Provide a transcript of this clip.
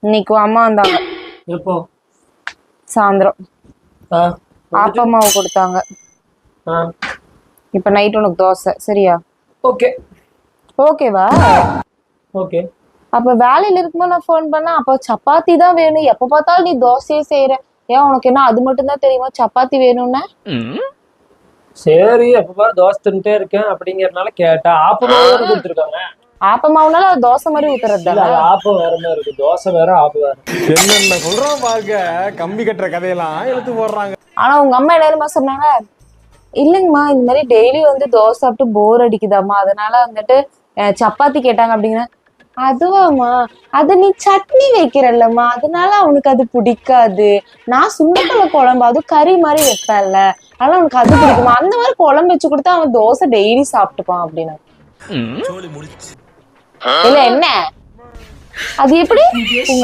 இன்னைக்கு அம்மா வந்தாங்க. எப்போ? சாயந்தரம் ஆப்பமாவு கொடுத்தாங்க. இப்ப நைட் உனக்கு தோசை. சரியா? ஓகே. ஓகேவா? ஓகே. அப்ப வேலையில இருக்கும்போது நான் போன் பண்ணா, அப்ப சப்பாத்தி தான் வேணும், எப்ப பார்த்தாலும் நீ தோசையே செய்யற, ஏன் உனக்கு என்ன அது மட்டும் தான் தெரியுமா சப்பாத்தி வேணும்னு? சரி, எப்ப பாரு தோசை தின்னுட்டே இருக்கேன் அப்படிங்கறதுனால கேட்டா. ஆப்பமாவு வேற கொடுத்துருக்காங்க. ஆப்பமாவுனால தோசை மாதிரி ஊத்துறது. ஆப்பம் வேற மாதிரி இருக்கு, தோசை வேற, ஆப்பு வேற. என்னென்ன சொல்றோம் பாருங்க, கம்பி கட்டுற கதையெல்லாம் எடுத்து போடுறாங்க. ஆனா உங்க அம்மா எல்லாருமா சொன்னாங்க, இல்லைங்கம்மா இந்த மாதிரி டெய்லி வந்து தோசை சாப்பிட்டு போர் அடிக்குதாம்மா, அதனால வந்துட்டு சப்பாத்தி கேட்டாங்க அப்படிங்கிற. அதுவாமா, அது நீ சட்னி வைக்கிறல்லம்மா, அதனால அவனுக்கு அது பிடிக்காது. நான் சுண்டக்கடலை குழம்பு அது கறி மாதிரி வைப்பேன்ல, அதனால அவனுக்கு அது பிடிக்குமா, அந்த மாதிரி குழம்பு வச்சு கொடுத்தா அவன் தோசை டெய்லி சாப்பிட்டுப்பான் அப்படின்னு. இல்ல என்ன அது எப்படி உங்க